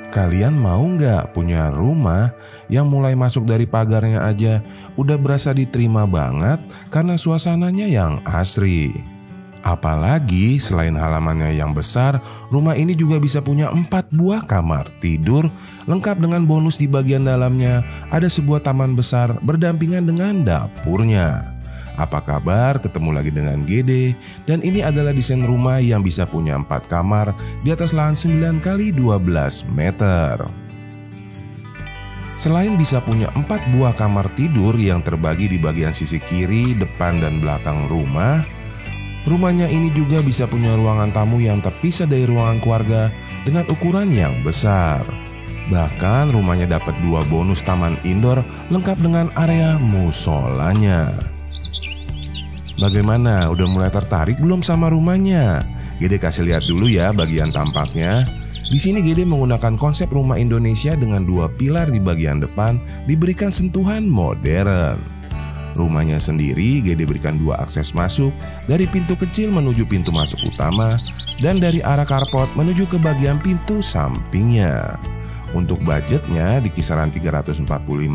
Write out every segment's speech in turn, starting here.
Kalian mau nggak punya rumah yang mulai masuk dari pagarnya aja udah berasa diterima banget karena suasananya yang asri? Apalagi selain halamannya yang besar, rumah ini juga bisa punya 4 buah kamar tidur lengkap dengan bonus di bagian dalamnya ada sebuah taman besar berdampingan dengan dapurnya. Apa kabar? Ketemu lagi dengan Gede, dan ini adalah desain rumah yang bisa punya 4 kamar di atas lahan 9 x 12 meter. Selain bisa punya 4 buah kamar tidur yang terbagi di bagian sisi kiri, depan, dan belakang rumah, rumahnya ini juga bisa punya ruangan tamu yang terpisah dari ruangan keluarga dengan ukuran yang besar. Bahkan rumahnya dapat 2 bonus taman indoor lengkap dengan area musolanya. Bagaimana? Udah mulai tertarik belum sama rumahnya? Gede kasih lihat dulu ya bagian tampaknya. Di sini Gede menggunakan konsep rumah Indonesia dengan 2 pilar di bagian depan diberikan sentuhan modern. Rumahnya sendiri Gede berikan 2 akses masuk dari pintu kecil menuju pintu masuk utama dan dari arah carport menuju ke bagian pintu sampingnya. Untuk budgetnya di kisaran 345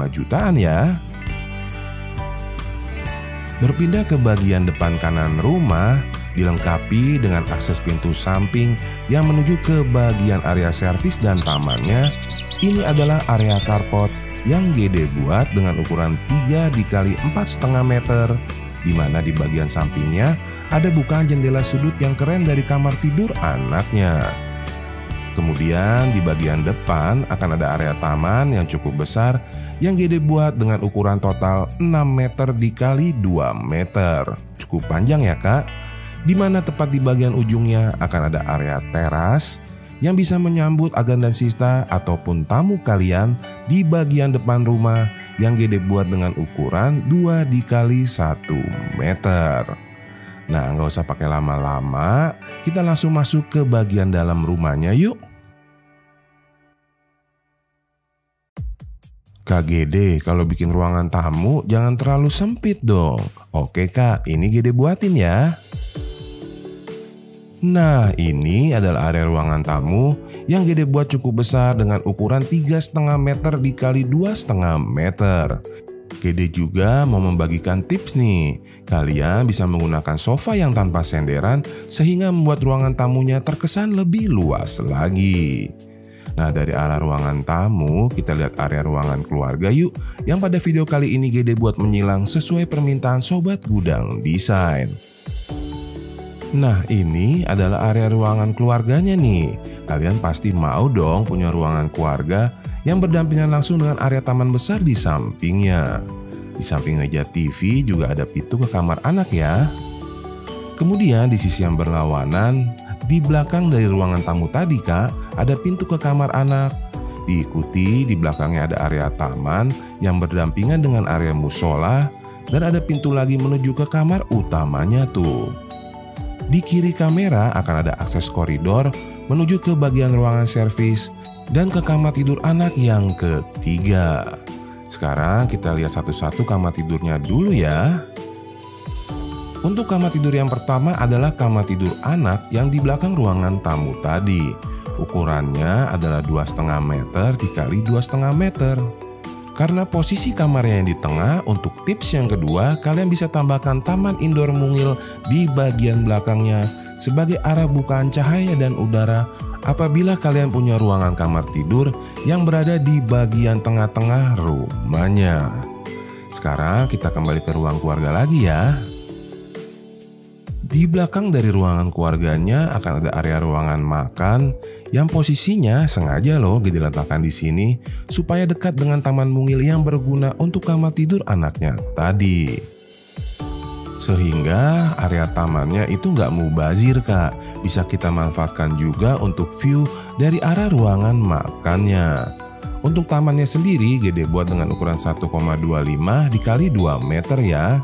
jutaan ya. Berpindah ke bagian depan kanan rumah, dilengkapi dengan akses pintu samping yang menuju ke bagian area servis dan tamannya. Ini adalah area carport yang Gede buat dengan ukuran 3 x 4,5 meter, di mana di bagian sampingnya ada bukaan jendela sudut yang keren dari kamar tidur anaknya. Kemudian di bagian depan akan ada area taman yang cukup besar yang Gede buat dengan ukuran total 6 meter x 2 meter. Cukup panjang ya kak. Dimana tepat di bagian ujungnya akan ada area teras yang bisa menyambut agan dan sista ataupun tamu kalian di bagian depan rumah yang Gede buat dengan ukuran 2 x 1 meter. Nah nggak usah pakai lama-lama, kita langsung masuk ke bagian dalam rumahnya yuk. Kak Gede, kalau bikin ruangan tamu jangan terlalu sempit dong. Oke kak, ini Gede buatin ya. Nah ini adalah area ruangan tamu yang Gede buat cukup besar dengan ukuran 3,5 meter x 2,5 meter. Gede juga mau membagikan tips nih. Kalian bisa menggunakan sofa yang tanpa senderan sehingga membuat ruangan tamunya terkesan lebih luas lagi. Nah dari arah ruangan tamu kita lihat area ruangan keluarga yuk, yang pada video kali ini Gede buat menyilang sesuai permintaan Sobat Gudang Desain. Nah ini adalah area ruangan keluarganya nih. Kalian pasti mau dong punya ruangan keluarga yang berdampingan langsung dengan area taman besar di sampingnya. Di samping meja TV juga ada pintu ke kamar anak ya. Kemudian di sisi yang berlawanan, di belakang dari ruangan tamu tadi kak, ada pintu ke kamar anak. Diikuti di belakangnya ada area taman yang berdampingan dengan area musola. Dan ada pintu lagi menuju ke kamar utamanya tuh. Di kiri kamera akan ada akses koridor menuju ke bagian ruangan servis dan ke kamar tidur anak yang ketiga. Sekarang kita lihat satu-satu kamar tidurnya dulu ya. Untuk kamar tidur yang pertama adalah kamar tidur anak yang di belakang ruangan tamu tadi. Ukurannya adalah 2,5 meter x 2,5 meter. Karena posisi kamarnya yang di tengah, untuk tips yang kedua kalian bisa tambahkan taman indoor mungil di bagian belakangnya sebagai arah bukaan cahaya dan udara apabila kalian punya ruangan kamar tidur yang berada di bagian tengah-tengah rumahnya. Sekarang kita kembali ke ruang keluarga lagi ya. Di belakang dari ruangan keluarganya akan ada area ruangan makan yang posisinya sengaja loh diletakkan di sini supaya dekat dengan taman mungil yang berguna untuk kamar tidur anaknya tadi. Sehingga area tamannya itu nggak mubazir kak, bisa kita manfaatkan juga untuk view dari arah ruangan makannya. Untuk tamannya sendiri Gede buat dengan ukuran 1,25 x 2 meter ya.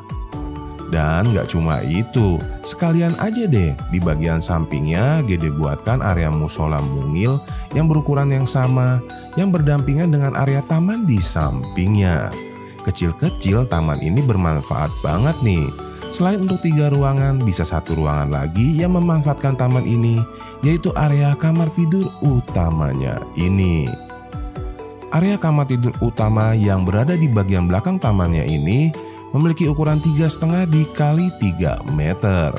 Dan gak cuma itu, sekalian aja deh di bagian sampingnya Gede buatkan area musola mungil yang berukuran yang sama yang berdampingan dengan area taman di sampingnya. Kecil-kecil taman ini bermanfaat banget nih. Selain untuk 3 ruangan, bisa 1 ruangan lagi yang memanfaatkan taman ini, yaitu area kamar tidur utamanya ini. Area kamar tidur utama yang berada di bagian belakang tamannya ini memiliki ukuran 3,5 dikali 3 meter.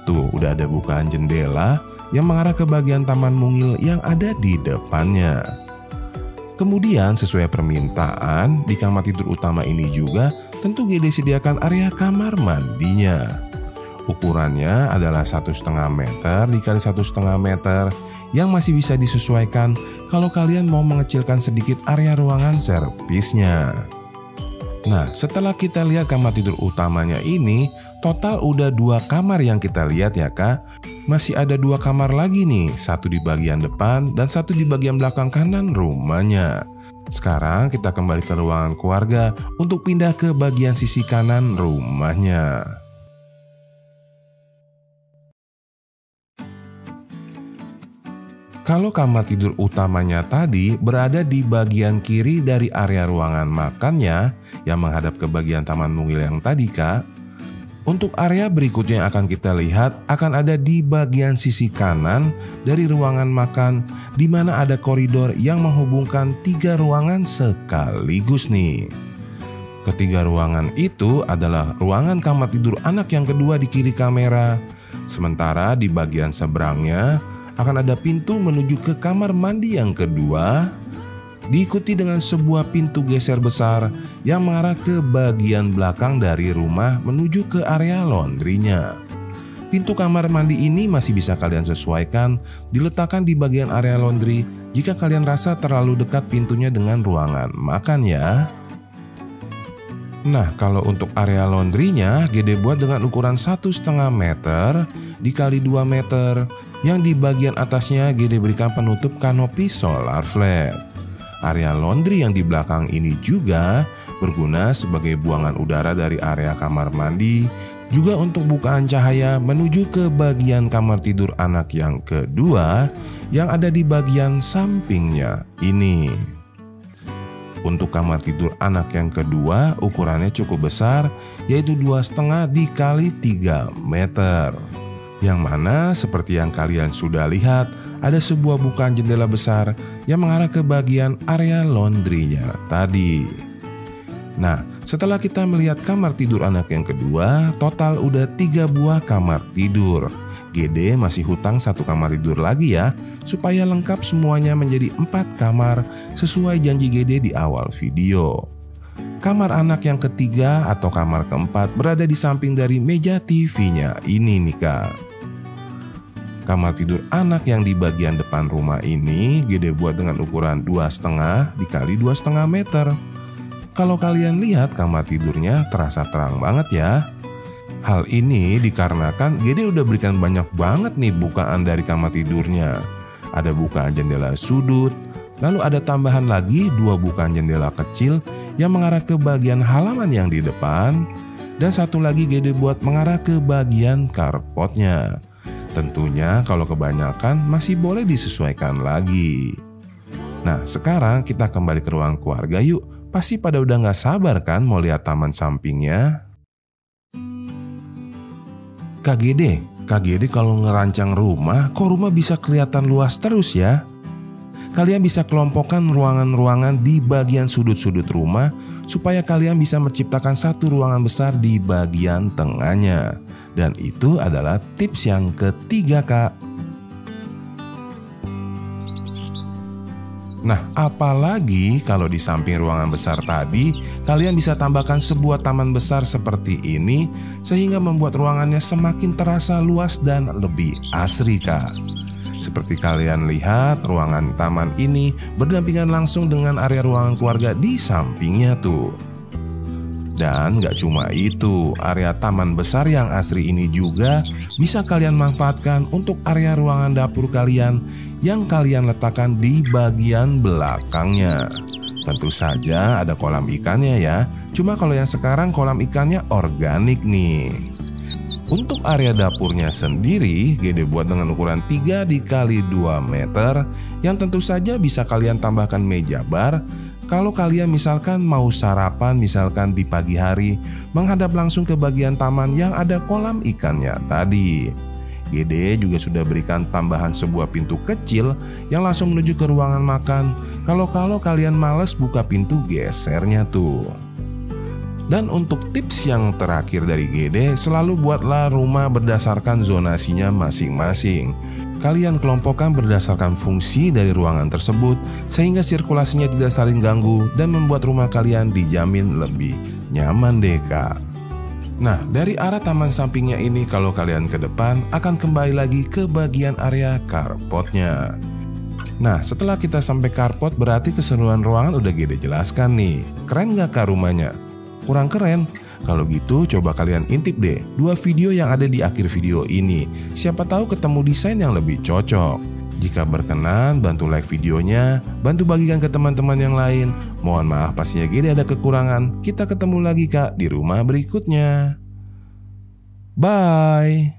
Tuh, udah ada bukaan jendela yang mengarah ke bagian taman mungil yang ada di depannya. Kemudian sesuai permintaan, di kamar tidur utama ini juga tentu GD sediakan area kamar mandinya. Ukurannya adalah 1,5 meter dikali 1,5 meter yang masih bisa disesuaikan kalau kalian mau mengecilkan sedikit area ruangan servisnya. Nah, setelah kita lihat kamar tidur utamanya ini, total udah 2 kamar yang kita lihat ya kak. Masih ada 2 kamar lagi nih, 1 di bagian depan dan 1 di bagian belakang kanan rumahnya. Sekarang kita kembali ke ruangan keluarga untuk pindah ke bagian sisi kanan rumahnya. Kalau kamar tidur utamanya tadi berada di bagian kiri dari area ruangan makannya yang menghadap ke bagian taman mungil yang tadi kak. Untuk area berikutnya yang akan kita lihat akan ada di bagian sisi kanan dari ruangan makan, di mana ada koridor yang menghubungkan 3 ruangan sekaligus nih. Ketiga ruangan itu adalah ruangan kamar tidur anak yang kedua di kiri kamera. Sementara di bagian seberangnya akan ada pintu menuju ke kamar mandi yang kedua, diikuti dengan sebuah pintu geser besar yang mengarah ke bagian belakang dari rumah menuju ke area laundrynya. Pintu kamar mandi ini masih bisa kalian sesuaikan diletakkan di bagian area laundry jika kalian rasa terlalu dekat pintunya dengan ruangan makan ya. Nah, kalau untuk area laundrynya GD buat dengan ukuran 1,5 meter dikali 2 meter yang di bagian atasnya GD berikan penutup kanopi solar flat. Area laundry yang di belakang ini juga berguna sebagai buangan udara dari area kamar mandi, juga untuk bukaan cahaya menuju ke bagian kamar tidur anak yang kedua yang ada di bagian sampingnya ini. Untuk kamar tidur anak yang kedua ukurannya cukup besar, yaitu 2,5 dikali 3 meter. Yang mana seperti yang kalian sudah lihat, ada sebuah bukaan jendela besar yang mengarah ke bagian area laundrynya tadi. Nah, setelah kita melihat kamar tidur anak yang kedua, total udah 3 buah kamar tidur. GD masih hutang 1 kamar tidur lagi ya, supaya lengkap semuanya menjadi 4 kamar sesuai janji GD di awal video. Kamar anak yang ketiga atau kamar keempat berada di samping dari meja TV-nya ini nih kak. Kamar tidur anak yang di bagian depan rumah ini GD buat dengan ukuran 2,5 dikali 2,5 meter. Kalau kalian lihat kamar tidurnya terasa terang banget ya. Hal ini dikarenakan GD udah berikan banyak banget nih bukaan dari kamar tidurnya. Ada bukaan jendela sudut, lalu ada tambahan lagi 2 bukaan jendela kecil yang mengarah ke bagian halaman yang di depan, dan 1 lagi GD buat mengarah ke bagian carportnya. Tentunya kalau kebanyakan masih boleh disesuaikan lagi. Nah, sekarang kita kembali ke ruang keluarga yuk. Pasti pada udah gak sabar kan mau lihat taman sampingnya? KGD kalau ngerancang rumah, kok rumah bisa kelihatan luas terus ya? Kalian bisa kelompokkan ruangan-ruangan di bagian sudut-sudut rumah supaya kalian bisa menciptakan 1 ruangan besar di bagian tengahnya. Dan itu adalah tips yang ketiga kak. Nah, apalagi kalau di samping ruangan besar tadi, kalian bisa tambahkan sebuah taman besar seperti ini sehingga membuat ruangannya semakin terasa luas dan lebih asri kak. Seperti kalian lihat, ruangan taman ini berdampingan langsung dengan area ruangan keluarga di sampingnya tuh. Dan gak cuma itu, area taman besar yang asri ini juga bisa kalian manfaatkan untuk area ruangan dapur kalian yang kalian letakkan di bagian belakangnya. Tentu saja ada kolam ikannya ya, cuma kalau yang sekarang kolam ikannya organik nih. Untuk area dapurnya sendiri, GD buat dengan ukuran 3 dikali 2 meter yang tentu saja bisa kalian tambahkan meja bar Kalau kalian misalkan mau sarapan misalkan di pagi hari, menghadap langsung ke bagian taman yang ada kolam ikannya tadi. Gede juga sudah berikan tambahan sebuah pintu kecil yang langsung menuju ke ruangan makan. Kalau kalian males buka pintu gesernya tuh. Dan untuk tips yang terakhir dari Gede, selalu buatlah rumah berdasarkan zonasinya masing-masing. Kalian kelompokkan berdasarkan fungsi dari ruangan tersebut sehingga sirkulasinya tidak saling ganggu dan membuat rumah kalian dijamin lebih nyaman deh kak. Nah, dari arah taman sampingnya ini kalau kalian ke depan akan kembali lagi ke bagian area carportnya. Nah, setelah kita sampai carport berarti keseluruhan ruangan udah Gede jelaskan nih. Keren gak kak rumahnya? Kurang keren? Kalau gitu coba kalian intip deh 2 video yang ada di akhir video ini. Siapa tahu ketemu desain yang lebih cocok. Jika berkenan bantu like videonya, bantu bagikan ke teman-teman yang lain. Mohon maaf pastinya Gede ada kekurangan. Kita ketemu lagi kak di rumah berikutnya. Bye.